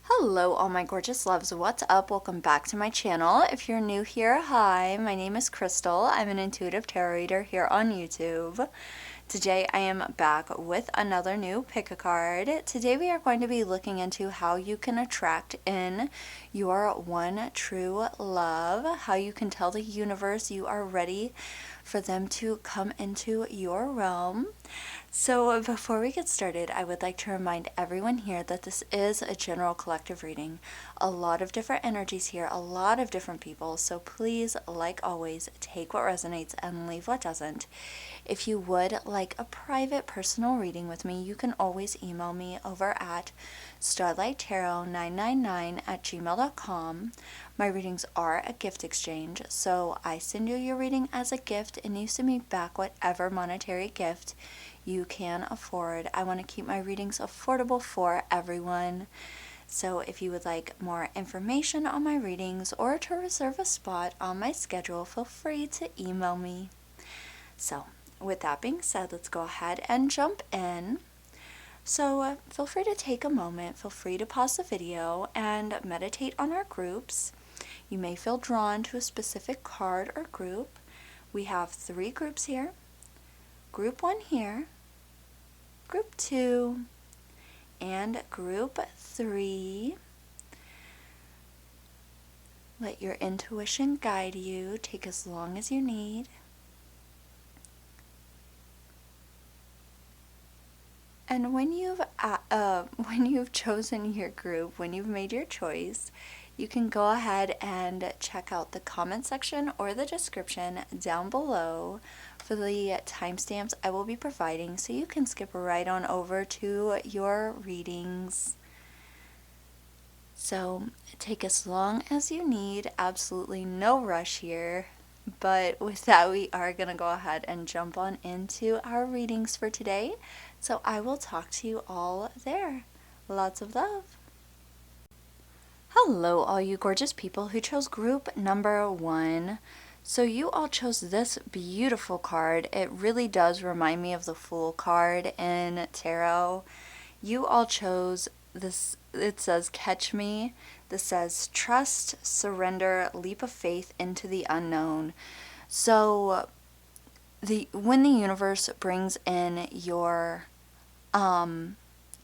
Hello all my gorgeous loves, what's up? Welcome back to my channel. If you're new here, hi, my name is Crystal. I'm an intuitive tarot reader here on YouTube. Today I am back with another new pick a card. Today we are going to be looking into how you can attract in your one true love, how you can tell the universe you are ready for them to come into your realm. So before we get started, I would like to remind everyone here that this is a general collective reading. A lot of different energies here, a lot of different people, so please, like always, take what resonates and leave what doesn't. If you would like a private personal reading with me, you can always email me over at starlighttarot999@gmail.com. My readings are a gift exchange, so I send you your reading as a gift and you send me back whatever monetary gift you can afford. I want to keep my readings affordable for everyone. So if you would like more information on my readings or to reserve a spot on my schedule, feel free to email me. So with that being said, let's go ahead and jump in. So feel free to take a moment, feel free to pause the video and meditate on our groups. You may feel drawn to a specific card or group. We have 3 groups here. Group 1 here, Group 2, and Group 3. Let your intuition guide you. Take as long as you need. And when you've chosen your group, when you've made your choice, you can go ahead and check out the comment section or the description down below for the timestamps I will be providing, so you can skip right on over to your readings. So take as long as you need, absolutely no rush here. But with that, we are going to go ahead and jump on into our readings for today. So I will talk to you all there. Lots of love. Hello, all you gorgeous people who chose group number 1. So you all chose this beautiful card. It really does remind me of the Fool card in tarot. You all chose this. It says, catch me. This says, trust, surrender, leap of faith into the unknown. So when the universe brings in your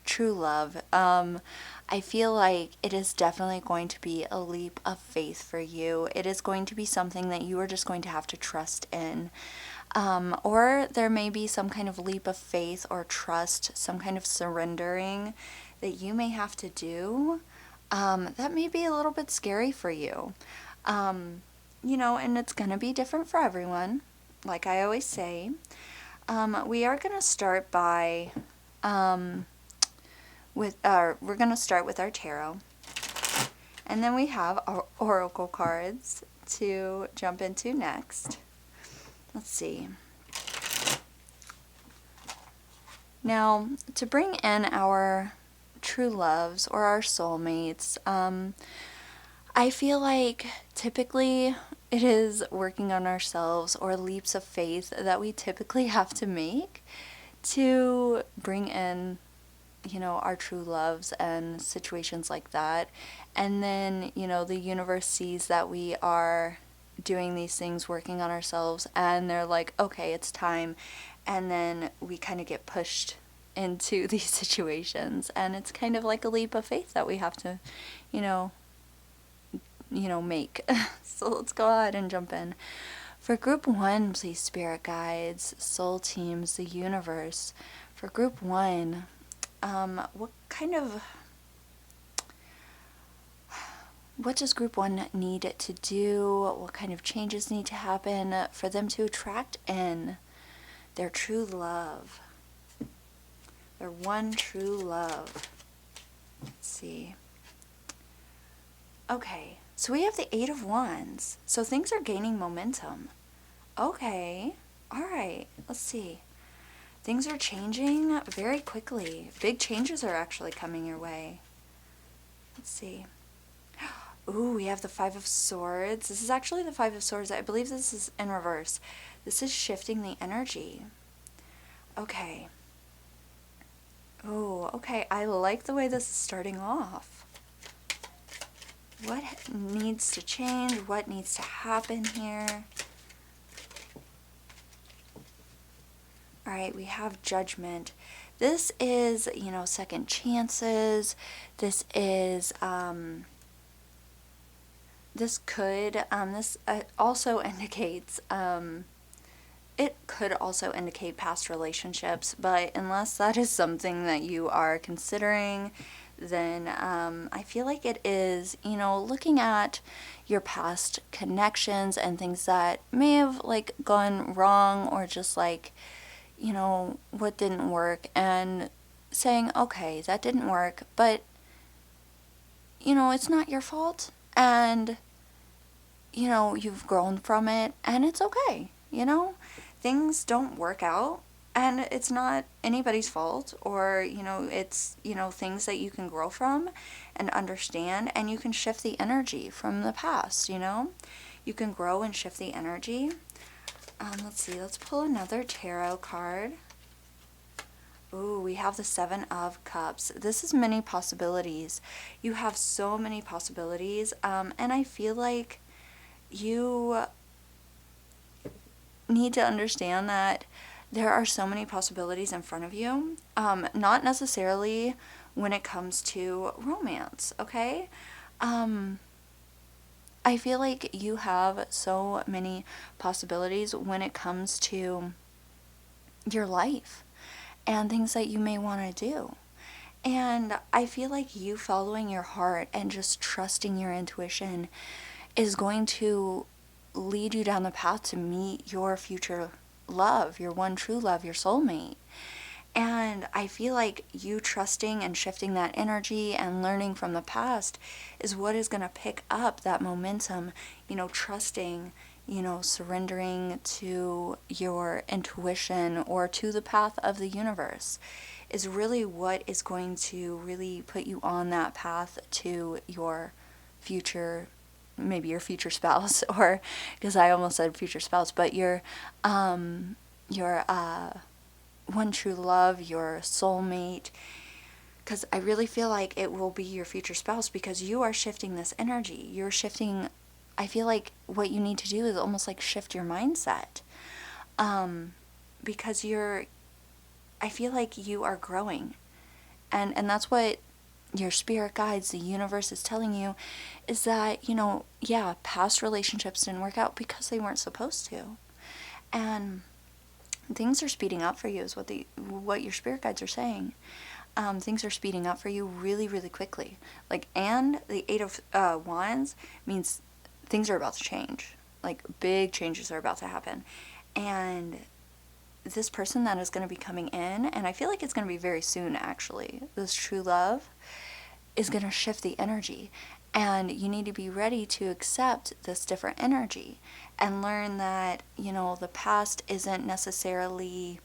true love, I feel like it is definitely going to be a leap of faith for you. It is going to be something that you are just going to have to trust in. Or there may be some kind of leap of faith or trust, some kind of surrendering that you may have to do. That may be a little bit scary for you. And it's going to be different for everyone. Like I always say, we are going to start by we're going to start with our tarot, and then we have our oracle cards to jump into next. Let's see. Now, to bring in our true loves or our soulmates, I feel like typically it is working on ourselves or leaps of faith that we typically have to make to bring in our true loves and situations like that. And then, the universe sees that we are doing these things, working on ourselves, and they're like, okay, it's time. And then we kind of get pushed into these situations, and it's kind of like a leap of faith that we have to, make. So let's go ahead and jump in. For group 1, please, spirit guides, soul teams, the universe. For group 1, what does group 1 need to do? What kind of changes need to happen for them to attract in their true love? Their one true love. Let's see. Okay, so we have the 8 of Wands. So things are gaining momentum. Okay, all right, let's see. Things are changing very quickly. Big changes are actually coming your way. Let's see. Ooh, we have the 5 of Swords. This is actually the 5 of Swords. I believe this is in reverse. This is shifting the energy. Okay. Oh, okay. I like the way this is starting off. What needs to change? What needs to happen here? All right, we have Judgment. This is, second chances. This is, this also indicates, it could also indicate past relationships, but unless that is something that you are considering, then I feel like it is, looking at your past connections and things that may have like gone wrong, or just like, what didn't work, and saying, okay, that didn't work, but it's not your fault, and you've grown from it, and it's okay. Things don't work out, and it's not anybody's fault, or it's things that you can grow from and understand, and you can shift the energy from the past. You can grow and shift the energy. Let's see, let's pull another tarot card. Ooh, we have the Seven of Cups. This is many possibilities. You have so many possibilities, and I feel like you need to understand that there are so many possibilities in front of you, not necessarily when it comes to romance, okay? I feel like you have so many possibilities when it comes to your life and things that you may want to do. And I feel like you following your heart and just trusting your intuition is going to lead you down the path to meet your future love, your one true love, your soulmate. And I feel like you trusting and shifting that energy and learning from the past is what is going to pick up that momentum, trusting, surrendering to your intuition or to the path of the universe is really what is going to really put you on that path to your future, maybe your future spouse, or because I almost said future spouse, but your one true love, your soulmate, because I really feel like it will be your future spouse because you are shifting this energy. You're shifting, I feel like what you need to do is almost like shift your mindset, because I feel like you are growing, and that's what your spirit guides, the universe is telling you, is that, yeah, past relationships didn't work out because they weren't supposed to. And things are speeding up for you is what your spirit guides are saying. Things are speeding up for you really, really quickly. And the Eight of Wands means things are about to change. Like, big changes are about to happen. And this person that is going to be coming in, and I feel like it's going to be very soon actually, this true love is going to shift the energy. And you need to be ready to accept this different energy and learn that, the past isn't necessarily,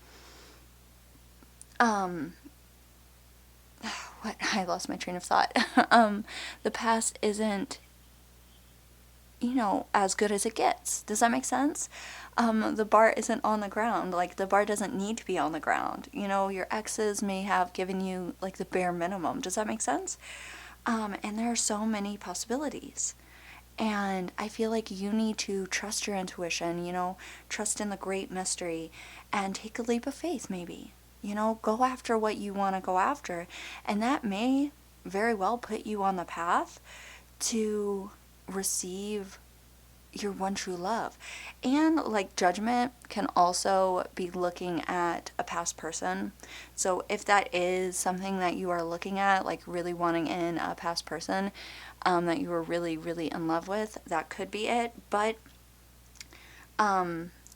I lost my train of thought. The past isn't, as good as it gets. Does that make sense? The bar isn't on the ground. Like, the bar doesn't need to be on the ground. Your exes may have given you, like, the bare minimum. Does that make sense? And there are so many possibilities. And I feel like you need to trust your intuition, trust in the great mystery, and take a leap of faith, maybe. Go after what you want to go after. And that may very well put you on the path to receive your one true love. And like, Judgment can also be looking at a past person. So if that is something that you are looking at, like really wanting in a past person that you were really, really in love with, that could be it. But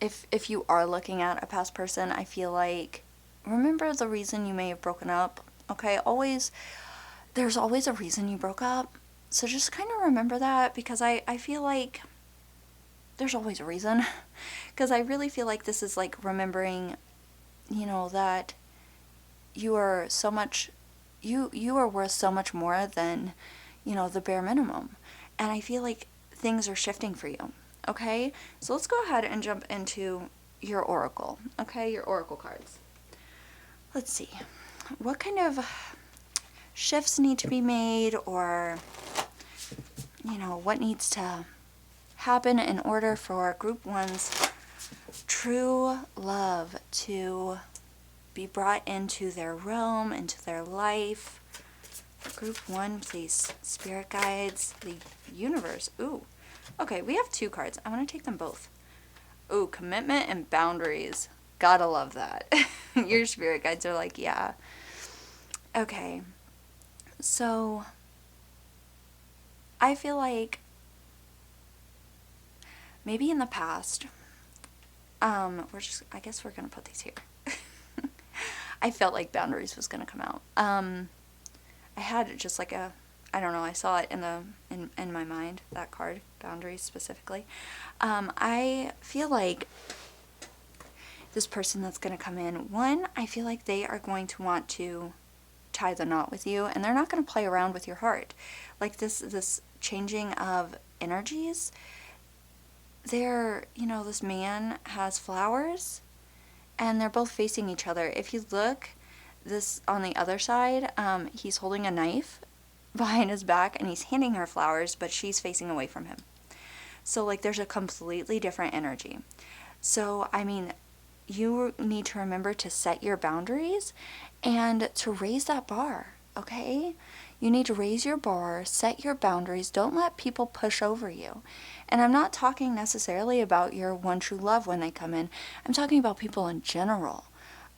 if you are looking at a past person, I feel like, remember the reason you may have broken up. Okay, there's always a reason you broke up. So just kind of remember that, because I feel like there's always a reason. Because I really feel like this is like remembering, that you are so much, you are worth so much more than, the bare minimum. And I feel like things are shifting for you. Okay, so let's go ahead and jump into your oracle. Okay, your oracle cards. let's see, what kind of shifts need to be made, or, what needs to happen in order for group one's true love to be brought into their realm, into their life. For group one, please, spirit guides, the universe. Ooh, okay, we have 2 cards. I want to take them both. Ooh, commitment and boundaries. Gotta love that. Your spirit guides are like, yeah. Okay, so I feel like maybe in the past, I guess we're gonna put these here. I felt like boundaries was gonna come out. I had just like I don't know, I saw it in my mind, that card, boundaries specifically. I feel like this person that's gonna come in, one, I feel like they are going to want to tie the knot with you, and they're not gonna play around with your heart. Like this changing of energies, this man has flowers, and they're both facing each other. If you look, this on the other side, he's holding a knife behind his back, and he's handing her flowers, but she's facing away from him. So, like, there's a completely different energy. So, I mean, you need to remember to set your boundaries and to raise that bar, okay? You need to raise your bar, set your boundaries, don't let people push over you. And I'm not talking necessarily about your one true love when they come in. I'm talking about people in general,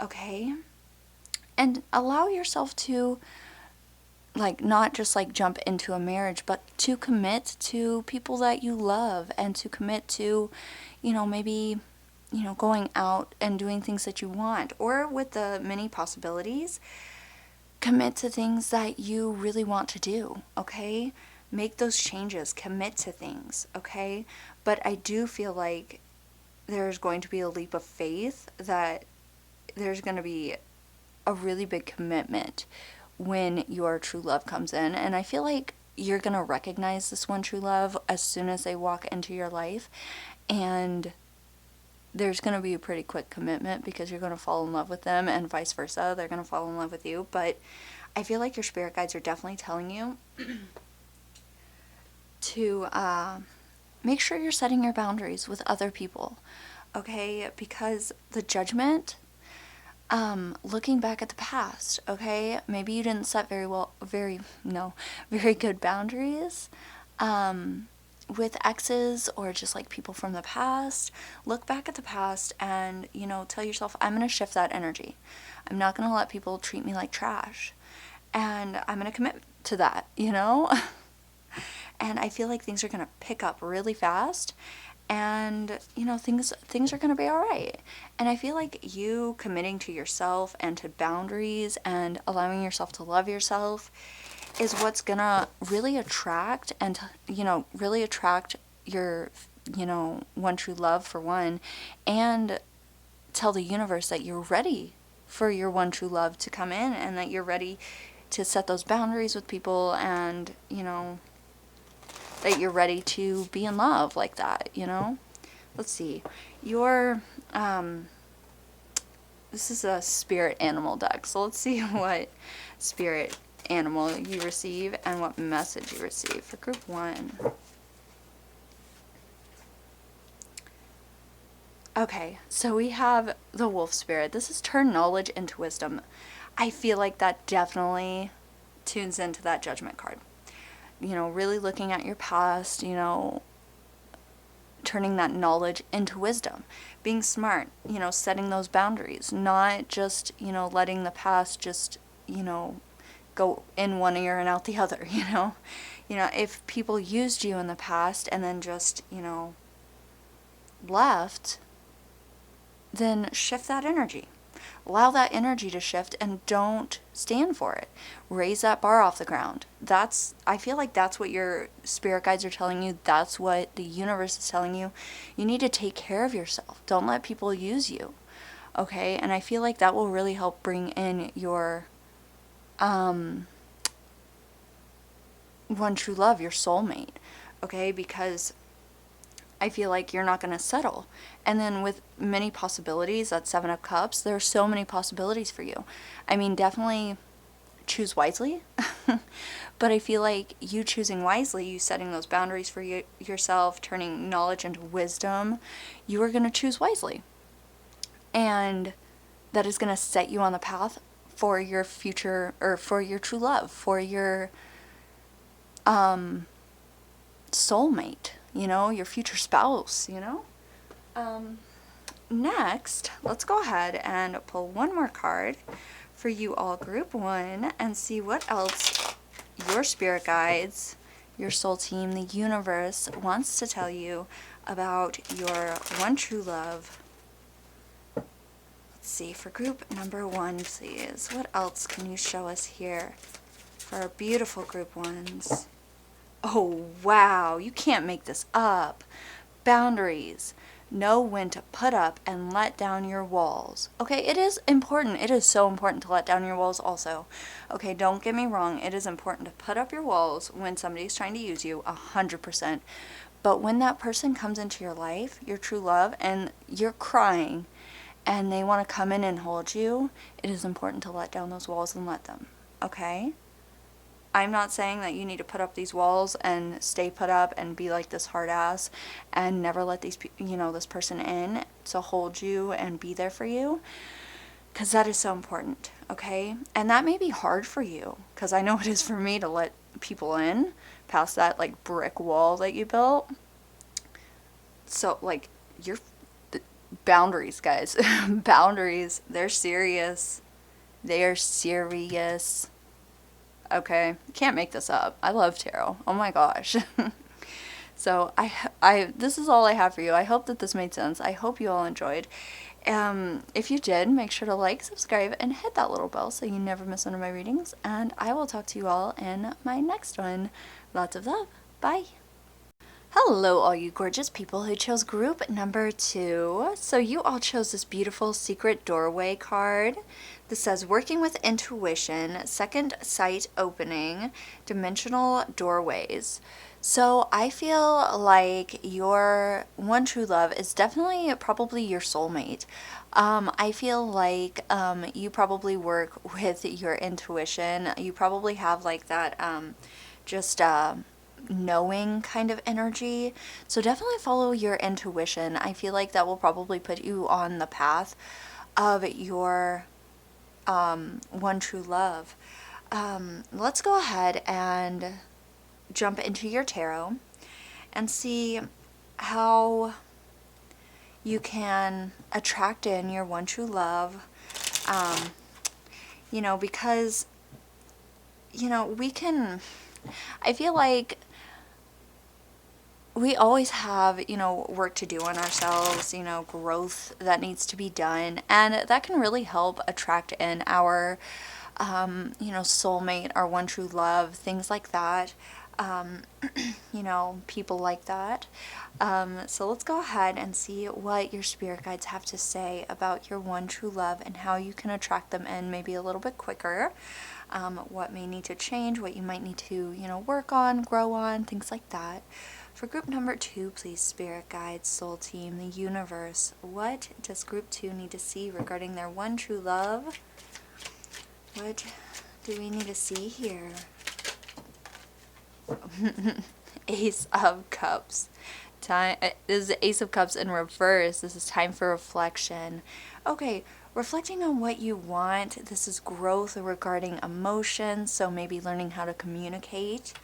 okay? And allow yourself to, like, not just like jump into a marriage, but to commit to people that you love, and to commit to, maybe, going out and doing things that you want, or with the many possibilities, commit to things that you really want to do, okay? Make those changes, commit to things, okay? But I do feel like there's going to be a leap of faith, that there's going to be a really big commitment when your true love comes in. And I feel like you're going to recognize this one true love as soon as they walk into your life. And there's going to be a pretty quick commitment, because you're going to fall in love with them, and vice versa. They're going to fall in love with you. But I feel like your spirit guides are definitely telling you to make sure you're setting your boundaries with other people, okay? Because the judgment, looking back at the past, okay, maybe you didn't set very good boundaries with exes, or just like people from the past. Look back at the past and, tell yourself, I'm going to shift that energy. I'm not going to let people treat me like trash. And I'm going to commit to that, And I feel like things are going to pick up really fast. And, things are going to be all right. And I feel like you committing to yourself and to boundaries and allowing yourself to love yourself is what's going to really attract really attract your, one true love, for one, and tell the universe that you're ready for your one true love to come in, and that you're ready to set those boundaries with people, and, that you're ready to be in love like that, Let's see. This is a spirit animal deck, so let's see what spirit animal you receive and what message you receive for group one. Okay, so we have the wolf spirit. This is turn knowledge into wisdom. I feel like that definitely tunes into that judgment card. Really looking at your past, turning that knowledge into wisdom, being smart, setting those boundaries, not just, letting the past just, go in one ear and out the other, if people used you in the past and then just, left, then shift that energy. Allow that energy to shift, and don't stand for it. Raise that bar off the ground. I feel like that's what your spirit guides are telling you. That's what the universe is telling you. You need to take care of yourself. Don't let people use you. Okay? And I feel like that will really help bring in your one true love, your soulmate. Okay? Because I feel like you're not going to settle. And then with many possibilities, that Seven of Cups, there are so many possibilities for you. I mean, definitely choose wisely. But I feel like you choosing wisely, you setting those boundaries for yourself, turning knowledge into wisdom, you are going to choose wisely. And that is going to set you on the path for your future, or for your true love, for your soulmate, your future spouse, Next, let's go ahead and pull one more card for you all, group one, and see what else your spirit guides, your soul team, the universe wants to tell you about your one true love. Let's see, for group number one, please. What else can you show us here for our beautiful group ones? Oh, wow, you can't make this up. Boundaries. Know when to put up and let down your walls. Okay, it is important. It is so important to let down your walls also. Okay, don't get me wrong. It is important to put up your walls when somebody's trying to use you, 100%. But when that person comes into your life, your true love, and you're crying, and they want to come in and hold you, it is important to let down those walls and let them. Okay? I'm not saying that you need to put up these walls and stay put up and be like this hard ass and never let this person in to hold you and be there for you, because that is so important, okay? And that may be hard for you, because I know it is for me to let people in past that like brick wall that you built. So like, your boundaries, guys. Boundaries, they're serious. They are serious. Okay, can't make this up. I love tarot. Oh my gosh. So this is all I have for you. I hope that this made sense. I hope you all enjoyed. If you did, make sure to like, subscribe, and hit that little bell so you never miss one of my readings. And I will talk to you all in my next one. Lots of love. Bye. Hello, all you gorgeous people who chose group number 2. So you all chose this beautiful secret doorway card. This says working with intuition, second sight opening, dimensional doorways. So I feel like your one true love is definitely probably your soulmate. I feel like you probably work with your intuition. You probably have like that just knowing kind of energy. So definitely follow your intuition. I feel like that will probably put you on the path of your one true love. Let's go ahead and jump into your tarot and see how you can attract in your one true love. Because we can, I feel like we always have, work to do on ourselves, growth that needs to be done. And that can really help attract in our, soulmate, our one true love, things like that. People like that. So let's go ahead and see what your spirit guides have to say about your one true love and how you can attract them in maybe a little bit quicker. What may need to change, what you might need to, work on, grow on, things like that. For group number 2, please, spirit guides, soul team, the universe, what does group 2 need to see regarding their one true love? What do we need to see here? Ace of Cups. This is the Ace of Cups in reverse. This is time for reflection. Okay, reflecting on what you want. This is growth regarding emotions, so maybe learning how to communicate,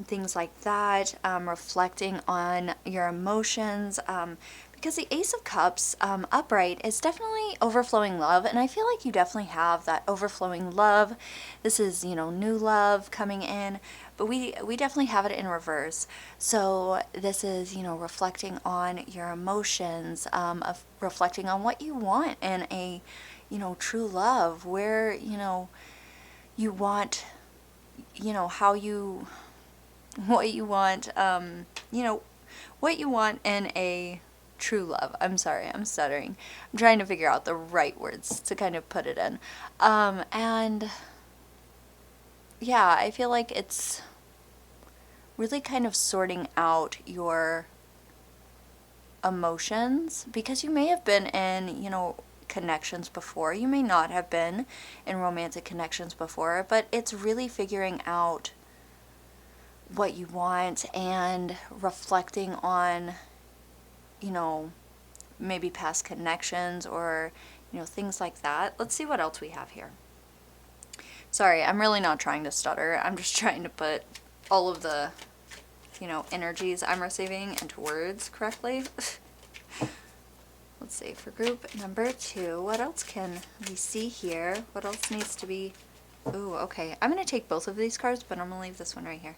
things like that. Reflecting on your emotions, because the Ace of Cups upright is definitely overflowing love, and I feel like you definitely have that overflowing love. This is, new love coming in, but we definitely have it in reverse. So this is, reflecting on your emotions, of reflecting on what you want in a, true love, where, you want, how you, what you want, what you want in a true love. I'm sorry, I'm stuttering. I'm trying to figure out the right words to kind of put it in. And yeah, I feel like it's really kind of sorting out your emotions, because you may have been in, connections before. You may not have been in romantic connections before, but it's really figuring out what you want and reflecting on, maybe past connections or, things like that. Let's see what else we have here. Sorry, I'm really not trying to stutter. I'm just trying to put all of the, energies I'm receiving into words correctly. Let's see, for group number 2, what else can we see here? What else needs to be... Ooh, okay. I'm going to take both of these cards, but I'm going to leave this one right here.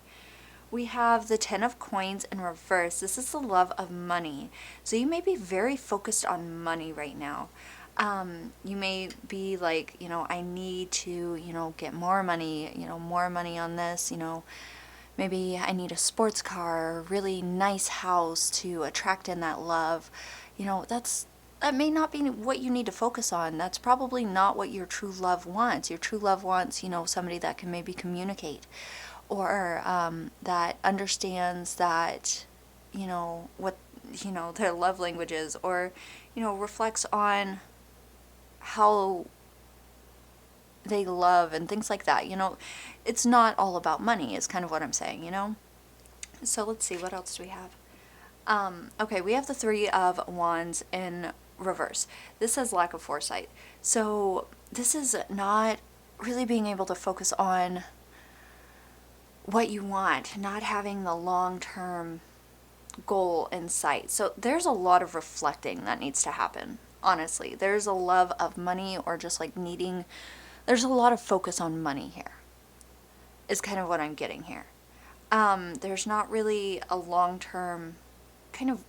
We have the 10 of Coins in reverse. This is the love of money. So you may be very focused on money right now. You may be like, I need to, get more money, more money on this, maybe I need a sports car, a really nice house to attract in that love. That may not be what you need to focus on. That's probably not what your true love wants. Your true love wants, somebody that can maybe communicate, or that understands that, what, their love language is, or, reflects on how they love and things like that. It's not all about money is kind of what I'm saying, So let's see, what else do we have? Okay, we have the 3 of Wands in reverse. This says lack of foresight. So this is not really being able to focus on what you want, not having the long-term goal in sight. So there's a lot of reflecting that needs to happen, honestly. There's a love of money, or just like needing, there's a lot of focus on money here, is kind of what I'm getting here. There's not really a long-term kind of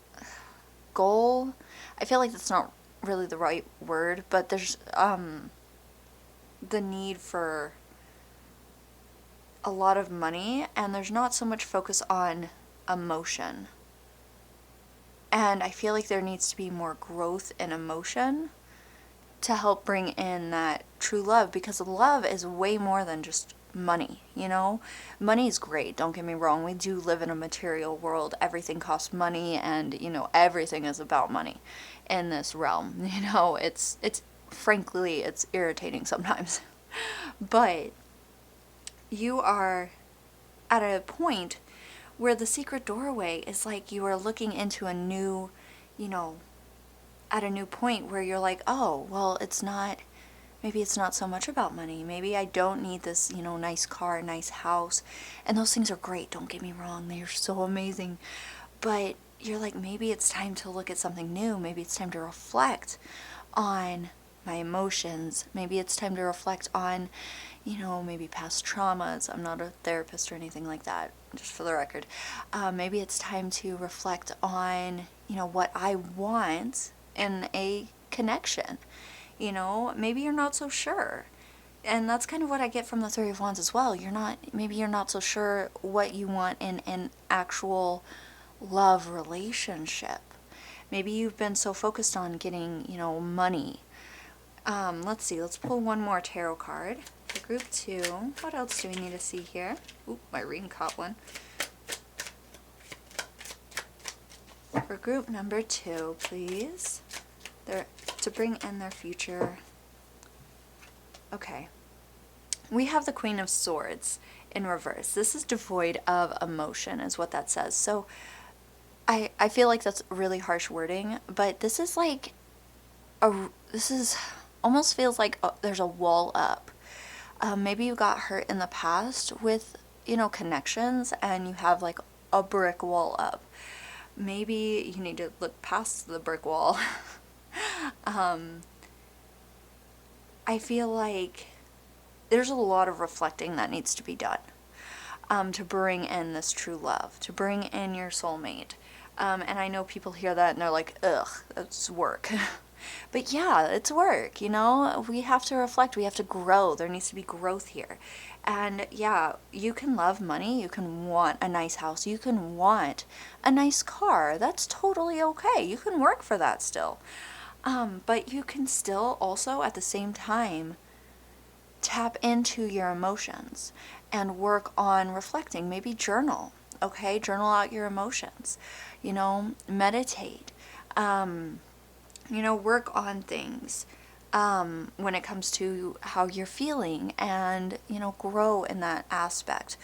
goal. I feel like that's not really the right word, but there's the need for a lot of money, and there's not so much focus on emotion. And I feel like there needs to be more growth in emotion to help bring in that true love, because love is way more than just money, Money is great, don't get me wrong. We do live in a material world. Everything costs money, and, everything is about money in this realm. It's frankly, it's irritating sometimes. But you are at a point where the secret doorway is like you are looking into a new, at a new point where you're like, oh, well, maybe it's not so much about money. Maybe I don't need this, nice car, nice house. And those things are great, don't get me wrong. They are so amazing. But you're like, maybe it's time to look at something new. Maybe it's time to reflect on my emotions. Maybe it's time to reflect on, maybe past traumas. I'm not a therapist or anything like that, just for the record. Maybe it's time to reflect on, what I want in a connection. Maybe you're not so sure. And that's kind of what I get from the 3 of Wands as well. Maybe you're not so sure what you want in an actual love relationship. Maybe you've been so focused on getting, money. Let's see, let's pull one more tarot card for group 2. What else do we need to see here? Oop, my ring caught one. For group number 2, please. To bring in their future. Okay. We have the Queen of Swords in reverse. This is devoid of emotion, is what that says. So I feel like that's really harsh wording, but this is like almost feels like there's a wall up. Maybe you got hurt in the past with, connections, and you have like a brick wall up. Maybe you need to look past the brick wall. I feel like there's a lot of reflecting that needs to be done to bring in this true love, to bring in your soulmate. And I know people hear that and they're like, ugh, that's work. But yeah, it's work, We have to reflect. We have to grow. There needs to be growth here. And yeah, you can love money. You can want a nice house. You can want a nice car. That's totally okay. You can work for that still. But you can still also at the same time tap into your emotions and work on reflecting. Maybe journal, okay? Journal out your emotions, meditate. work on things when it comes to how you're feeling and, grow in that aspect.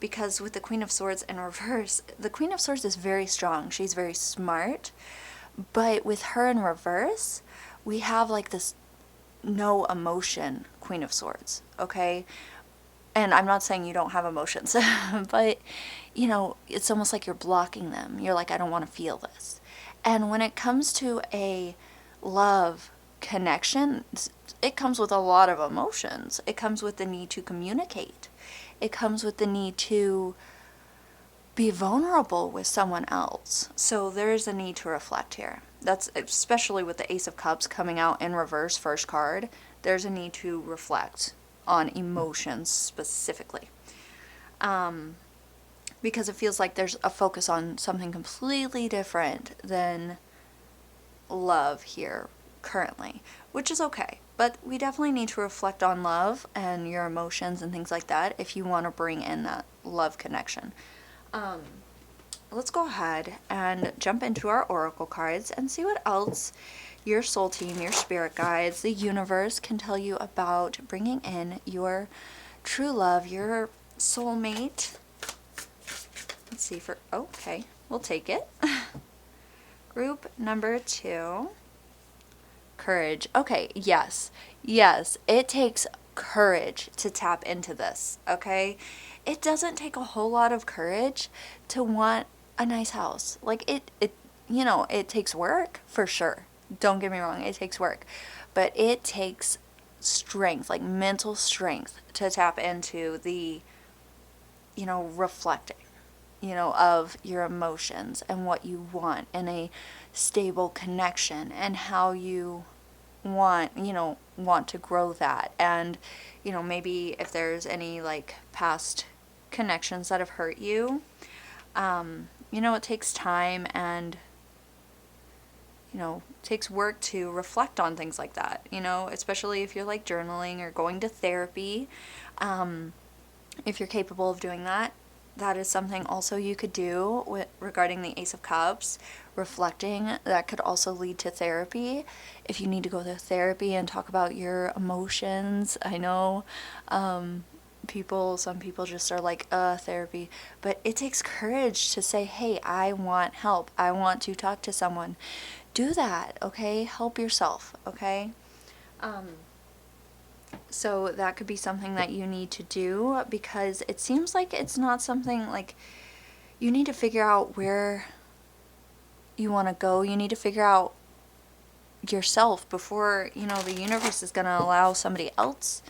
Because with the Queen of Swords in reverse, the Queen of Swords is very strong. She's very smart. But with her in reverse, we have like this no emotion Queen of Swords, okay? And I'm not saying you don't have emotions, but, it's almost like you're blocking them. You're like, I don't want to feel this. And when it comes to a love connection, it comes with a lot of emotions. It comes with the need to communicate. It comes with the need to be vulnerable with someone else. So there's a need to reflect here. That's especially with the Ace of Cups coming out in reverse, first card. There's a need to reflect on emotions specifically. Because it feels like there's a focus on something completely different than love here currently, which is okay. But we definitely need to reflect on love and your emotions and things like that if you want to bring in that love connection. Let's go ahead and jump into our oracle cards and see what else your soul team, your spirit guides, the universe can tell you about bringing in your true love, your soulmate. Let's see okay, we'll take it. Group number 2. Courage. Okay, yes, it takes courage to tap into this, okay? It doesn't take a whole lot of courage to want a nice house. Like, it takes work, for sure. Don't get me wrong, it takes work. But it takes strength, like mental strength, to tap into the, reflecting, of your emotions and what you want in a stable connection and how you want to grow that. And, maybe if there's any like past connections that have hurt you, it takes time and, takes work to reflect on things like that, especially if you're like journaling or going to therapy. If you're capable of doing that, that is something also you could do regarding the Ace of Cups. Reflecting, that could also lead to therapy. If you need to go to therapy and talk about your emotions, I know some people just are like, therapy. But it takes courage to say, hey, I want help. I want to talk to someone. Do that, okay? Help yourself, okay? So that could be something that you need to do, because it seems like it's not something like you need to figure out where you want to go. You need to figure out yourself before, the universe is going to allow somebody else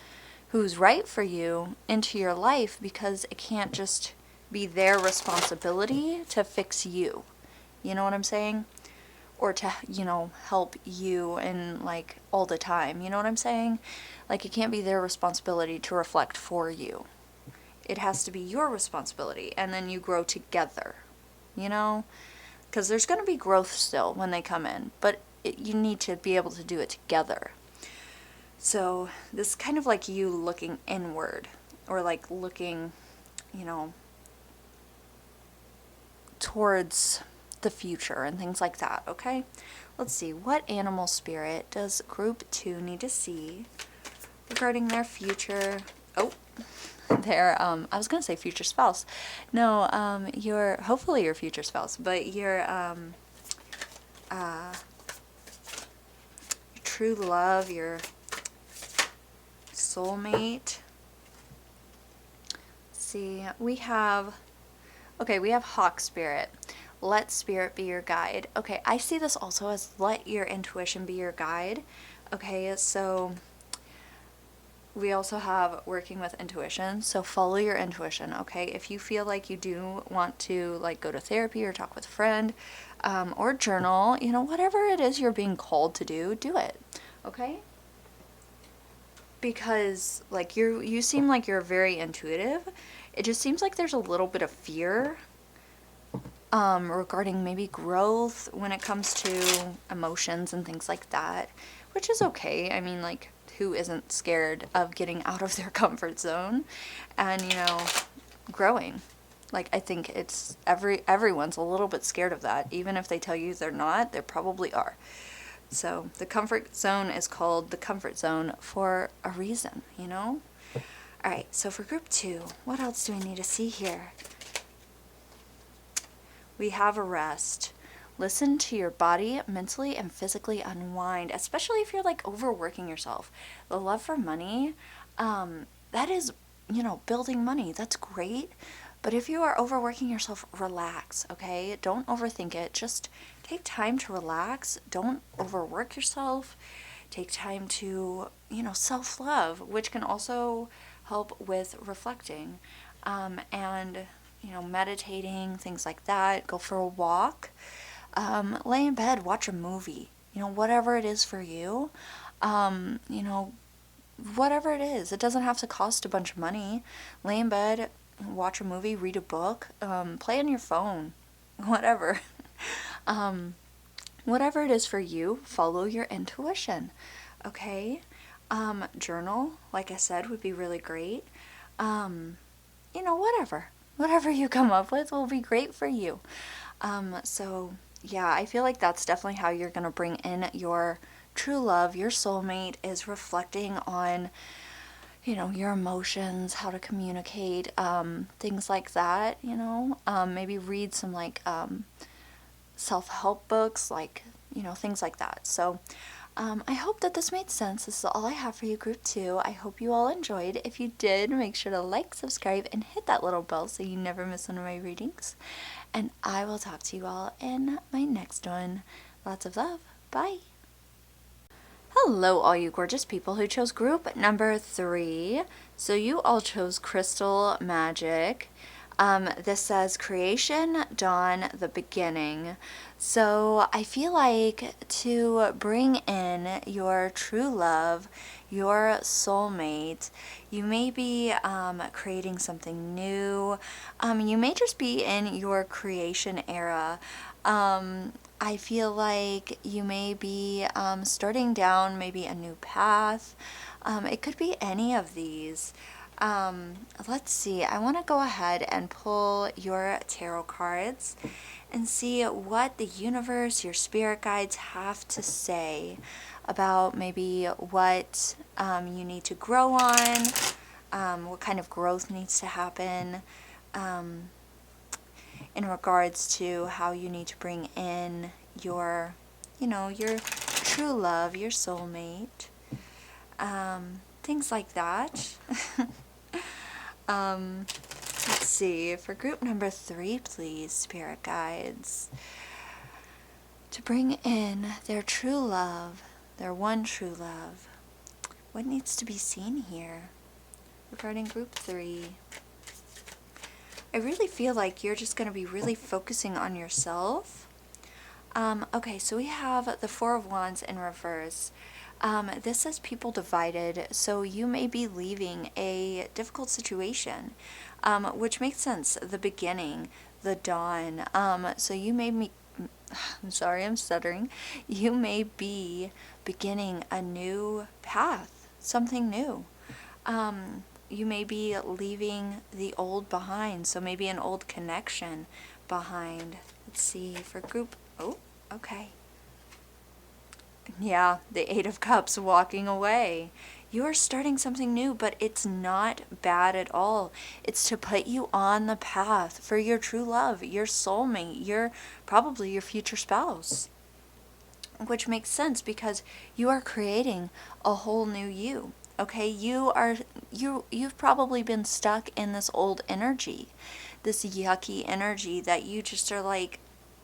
who's right for you into your life, because it can't just be their responsibility to fix you. You know what I'm saying? Or to, help you in like all the time. You know what I'm saying? Like, it can't be their responsibility to reflect for you. It has to be your responsibility, and then you grow together, because there's going to be growth still when they come in, but you need to be able to do it together. So this is kind of like you looking inward, or like looking, towards the future and things like that, okay? Let's see, what animal spirit does group 2 need to see regarding their future? Their I was gonna say future spouse. No, hopefully your future spouse, but your true love, your soulmate. Let's see, we have hawk spirit. Let spirit be your guide. Okay, I see this also as let your intuition be your guide. Okay, so we also have working with intuition. So follow your intuition, okay? If you feel like you do want to like go to therapy or talk with a friend, or journal, whatever it is you're being called to do it, okay? Because like you seem like you're very intuitive. It just seems like there's a little bit of fear regarding maybe growth when it comes to emotions and things like that, which is okay. I mean, like, who isn't scared of getting out of their comfort zone and, growing? Like, I think it's everyone's a little bit scared of that. Even if they tell you they're not, they probably are. So the comfort zone is called the comfort zone for a reason, you know? All right, so for group 2, what else do we need to see here? We have a rest. Listen to your body mentally and physically unwind, especially if you're like overworking yourself. The love for money, that is, building money. That's great. But if you are overworking yourself, relax, okay? Don't overthink it. Just take time to relax. Don't overwork yourself. Take time to, self-love, which can also help with reflecting, and meditating, things like that. Go for a walk. Lay in bed, watch a movie. Whatever it is for you. Whatever it is. It doesn't have to cost a bunch of money. Lay in bed, watch a movie, read a book, play on your phone, whatever. Whatever it is for you, follow your intuition, okay? Journal, like I said, would be really great. Whatever you come up with will be great for you. So yeah, I feel like that's definitely how you're going to bring in your true love. Your soulmate is reflecting on, your emotions, how to communicate, things like that, maybe read some like self-help books, like, things like that. So I hope that this made sense. This is all I have for you, group 2. I hope you all enjoyed. If you did, make sure to like, subscribe, and hit that little bell so you never miss one of my readings. And I will talk to you all in my next one. Lots of love. Bye. Hello, all you gorgeous people who chose group number 3. So you all chose Crystal Magic. This says creation, dawn, the beginning. So I feel like to bring in your true love, your soulmate, you may be creating something new. You may just be in your creation era. I feel like you may be starting down maybe a new path. It could be any of these. Let's see. I want to go ahead and pull your tarot cards and see what the universe, your spirit guides have to say about maybe what you need to grow on, what kind of growth needs to happen, in regards to how you need to bring in your, your true love, your soulmate, things like that. Let's see, for group number 3, please, spirit guides, to bring in their true love, their one true love. What needs to be seen here regarding group 3? I really feel like you're just going to be really focusing on yourself. Okay, so we have the 4 of Wands in reverse. This says people divided, so you may be leaving a difficult situation, which makes sense. The beginning, the dawn. So you may be, I'm sorry, I'm stuttering. You may be beginning a new path, something new. You may be leaving the old behind, so maybe an old connection behind. Let's see, for group, oh, okay. Yeah, the 8 of Cups, walking away. You are starting something new, but it's not bad at all. It's to put you on the path for your true love, your soulmate, probably your future spouse. Which makes sense because you are creating a whole new you. Okay, you've probably been stuck in this old energy, this yucky energy that you just are like,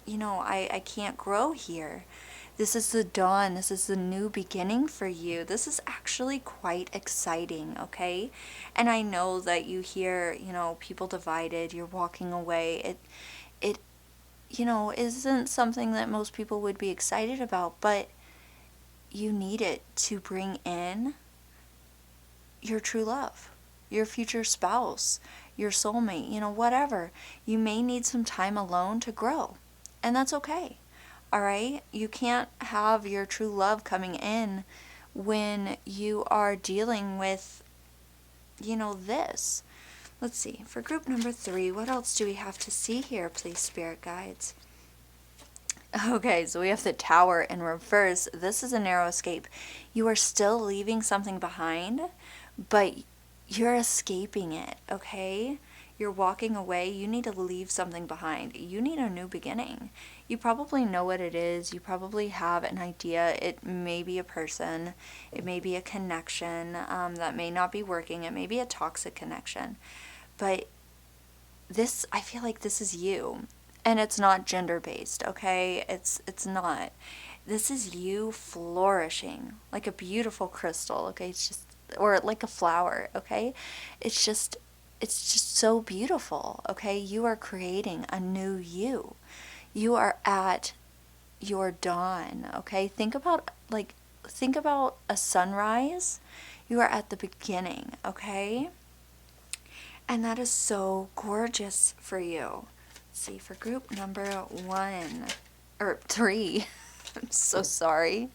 I can't grow here. This is the dawn. This is the new beginning for you. This is actually quite exciting, okay? And I know that you hear, people divided, you're walking away. It isn't something that most people would be excited about, but you need it to bring in your true love, your future spouse, your soulmate, whatever. You may need some time alone to grow, and that's okay. All right? You can't have your true love coming in when you are dealing with, this. Let's see, for group number 3, what else do we have to see here, please, spirit guides? Okay, so we have the Tower in reverse. This is a narrow escape. You are still leaving something behind, but you're escaping it, okay? You're walking away. You need to leave something behind. You need a new beginning. You probably know what it is. You probably have an idea. It may be a person. It may be a connection that may not be working. It may be a toxic connection. But this, I feel like this is you. And it's not gender-based, okay? It's not. This is you flourishing like a beautiful crystal, okay? It's just, or like a flower, okay? It's just so beautiful, okay? You are creating a new you. You are at your dawn, okay? Think about a sunrise. You are at the beginning, okay? And that is so gorgeous for you. Let's see, for group number 1 or 3. I'm so sorry.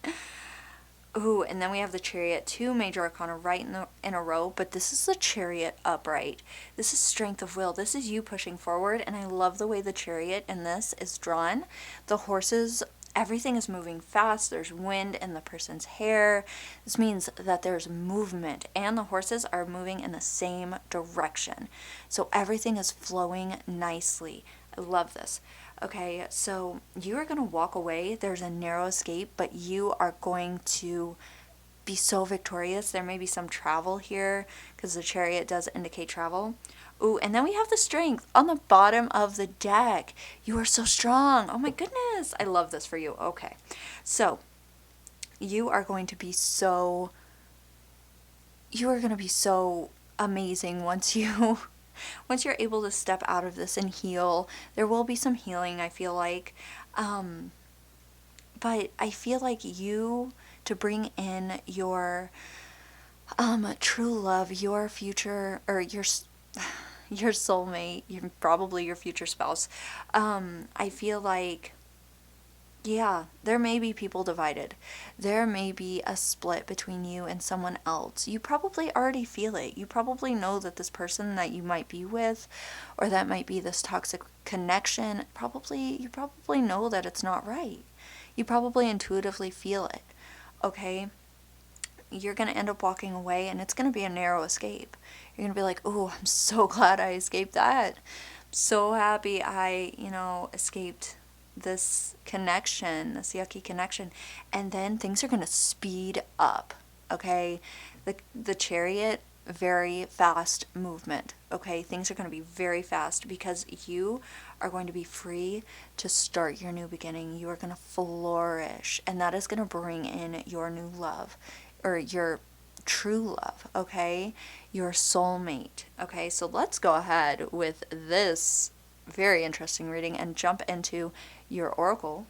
Ooh, and then we have the Chariot, 2 major arcana right in a row, but this is the Chariot upright. This is strength of will. This is you pushing forward, and I love the way the Chariot in this is drawn. The horses, everything is moving fast. There's wind in the person's hair. This means that there's movement, and the horses are moving in the same direction. So everything is flowing nicely. I love this. Okay, so you are going to walk away. There's a narrow escape, but you are going to be so victorious. There may be some travel here because the Chariot does indicate travel. Ooh, and then we have the Strength on the bottom of the deck. You are so strong. Oh my goodness. I love this for you. Okay, so you are going to be so amazing once you're able to step out of this and heal. There will be some healing, I feel like. But I feel like you to bring in your true love, your future, or your soulmate, probably your future spouse. I feel like, yeah, there may be people divided. There may be a split between you and someone else. You probably already feel it. You probably know that this person that you might be with, or that might be this toxic connection, you probably know that it's not right. You probably intuitively feel it, okay? You're going to end up walking away, and it's going to be a narrow escape. You're going to be like, oh, I'm so glad I escaped that. I'm so happy I, escaped this connection, this yucky connection. And then things are going to speed up, okay? The Chariot, very fast movement, okay? Things are going to be very fast because you are going to be free to start your new beginning. You are going to flourish, and that is going to bring in your new love, or your true love, okay? Your soulmate, okay? So let's go ahead with this very interesting reading and jump into your oracle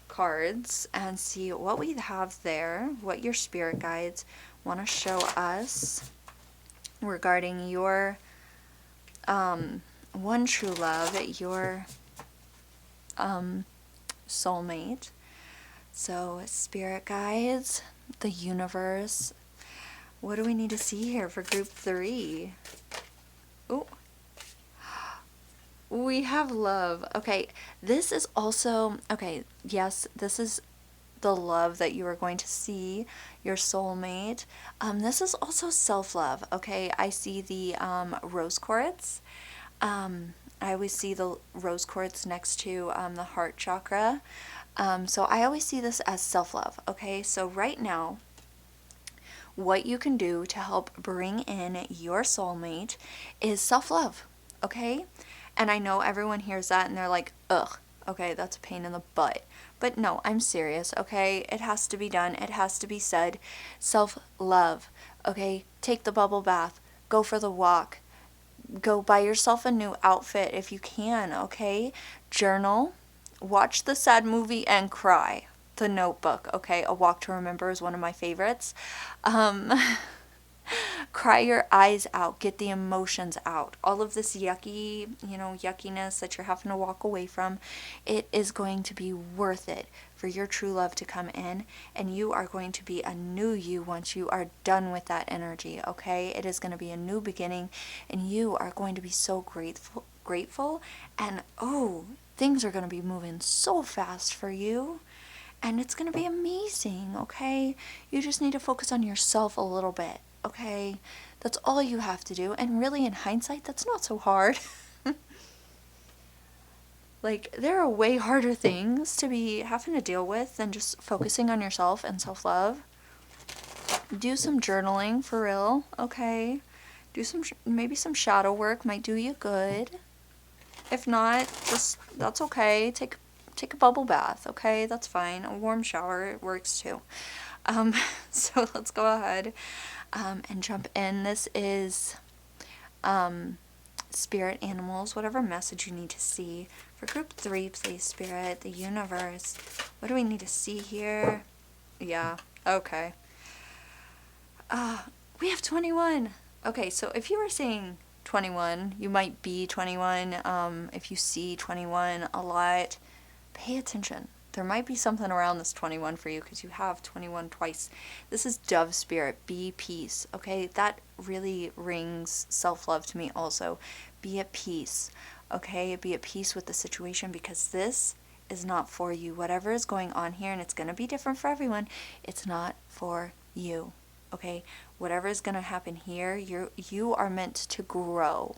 cards and see what we have there, what your spirit guides want to show us regarding your one true love, your soulmate. So spirit guides, the universe, what do we need to see here for group 3? Ooh. We have love. Okay, this is also, okay, yes, this is the love that you are going to see, your soulmate. This is also self-love, okay? I see the rose quartz. I always see the rose quartz next to the heart chakra. So I always see this as self-love, okay? So right now, what you can do to help bring in your soulmate is self-love, okay? And I know everyone hears that and they're like, ugh, okay, that's a pain in the butt. But no, I'm serious, okay? It has to be done. It has to be said. Self-love, okay? Take the bubble bath. Go for the walk. Go buy yourself a new outfit if you can, okay? Journal. Watch the sad movie and cry. The Notebook, okay? A Walk to Remember is one of my favorites. Cry cry your eyes out, get the emotions out. All of this yucky, yuckiness that you're having to walk away from, it is going to be worth it for your true love to come in, and you are going to be a new you once you are done with that energy, okay? It is going to be a new beginning, and you are going to be so grateful, and things are going to be moving so fast for you. And it's going to be amazing, okay? You just need to focus on yourself a little bit, okay? That's all you have to do. And really, in hindsight, that's not so hard. Like, there are way harder things to be having to deal with than just focusing on yourself and self-love. Do some journaling, for real, okay? Do maybe some shadow work might do you good. If not, that's okay. Take a bubble bath, okay? That's fine. A warm shower works too. So let's go ahead and jump in. This is spirit animals, whatever message you need to see. For group 3, please, Spirit, the universe. What do we need to see here? Yeah, okay. We have 21. Okay, so if you were saying 21, you might be 21. If you see 21 a lot, pay attention. There might be something around this 21 for you because you have 21 twice. This is Dove Spirit. Be peace. Okay, that really rings self-love to me also. Be at peace. Okay, be at peace with the situation because this is not for you. Whatever is going on here, and it's going to be different for everyone, it's not for you. Okay, whatever is going to happen here, you are meant to grow.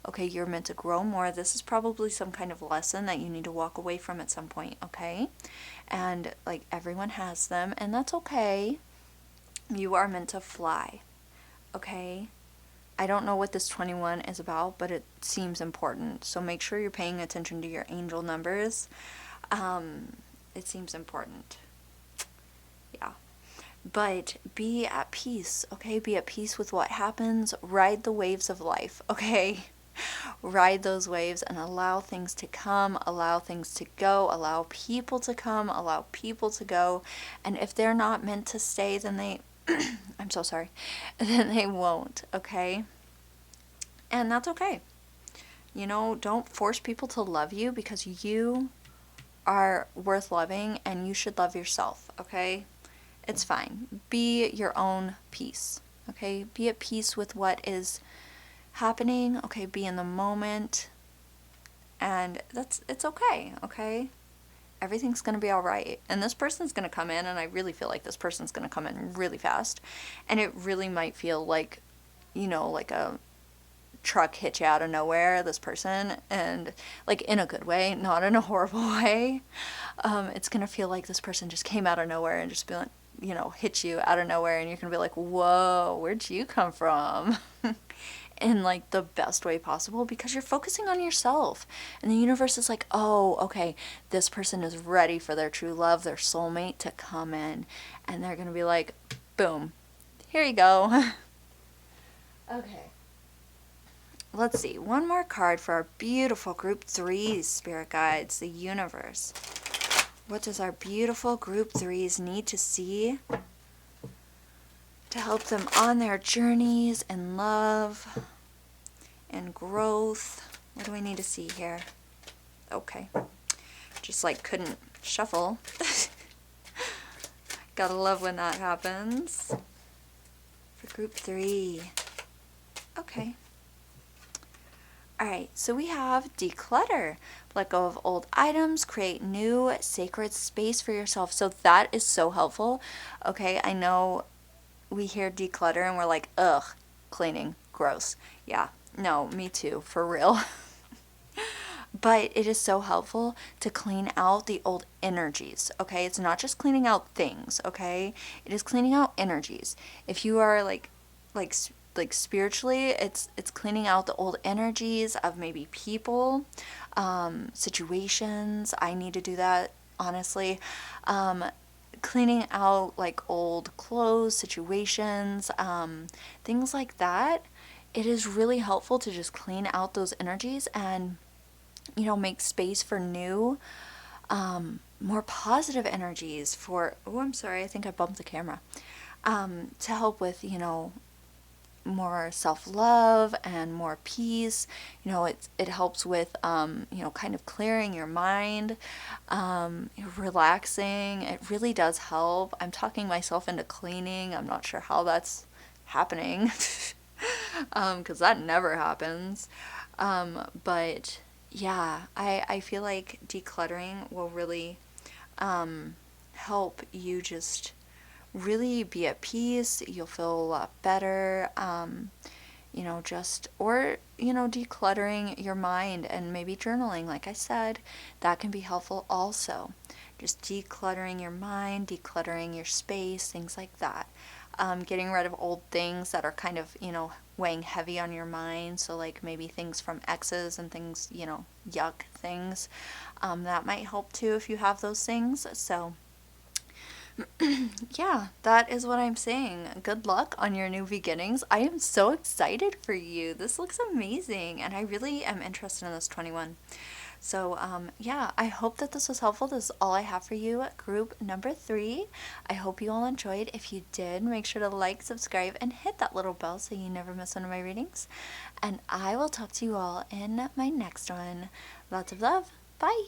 Okay, you're meant to grow more. This is probably some kind of lesson that you need to walk away from at some point, okay? And, like, everyone has them, and that's okay. You are meant to fly, okay? I don't know what this 21 is about, but it seems important. So make sure you're paying attention to your angel numbers. It seems important. Yeah. But be at peace, okay? Be at peace with what happens. Ride the waves of life, okay? Ride those waves and allow things to come, allow things to go, allow people to come, allow people to go. And if they're not meant to stay, then they, I'm so sorry, then they won't, okay? And that's okay. Don't force people to love you because you are worth loving and you should love yourself, okay? It's fine. Be your own peace, okay? Be at peace with what is happening, okay? Be in the moment, and it's okay, okay? Everything's gonna be all right, and this person's gonna come in, and I really feel like this person's gonna come in really fast, and it really might feel like, like a truck hit you out of nowhere, this person, and like in a good way, not in a horrible way. It's gonna feel like this person just came out of nowhere and just be like, hit you out of nowhere, and you're gonna be like, whoa, where'd you come from? In like the best way possible, because you're focusing on yourself, and the universe is like, oh, okay, this person is ready for their true love, their soulmate to come in, and they're gonna be like, boom, here you go. Okay, let's see, one more card for our beautiful group 3s, spirit guides, the universe. What does our beautiful group 3s need to see to help them on their journeys in love and growth? What do we need to see here? Okay. Just like couldn't shuffle. Gotta love when that happens. For group 3. Okay. Alright, so we have declutter. Let go of old items, create new sacred space for yourself. So that is so helpful. Okay, I know we hear declutter and we're like, ugh, cleaning, gross. Yeah, no, me too, for real. But it is so helpful to clean out the old energies, okay? It's not just cleaning out things, okay? It is cleaning out energies. If you are like spiritually, it's cleaning out the old energies of maybe people, situations. I need to do that, honestly. Cleaning out like old clothes, situations, things like that. It is really helpful to just clean out those energies and, make space for new, more positive energies for, oh, I'm sorry, I think I bumped the camera, to help with, more self-love and more peace. You know, it helps with, you know, kind of clearing your mind, relaxing. It really does help. I'm talking myself into cleaning. I'm not sure how that's happening, because that never happens. But yeah, I feel like decluttering will really help you just really be at peace. You'll feel a lot better. You know, just, or, you know, decluttering your mind and maybe journaling, like I said, that can be helpful also. Just decluttering your mind, decluttering your space, things like that. Getting rid of old things that are kind of, you know, weighing heavy on your mind. So, like maybe things from exes and things, you know, yuck things. That might help too if you have those things. So, yeah, that is what I'm saying. Good luck on your new beginnings. I am so excited for you. This looks amazing, and I really am interested in this 21. So, yeah, I hope that this was helpful. This is all I have for you at group number 3. I hope you all enjoyed. If you did, make sure to like, subscribe, and hit that little bell so you never miss one of my readings. And I will talk to you all in my next one. Lots of love. Bye.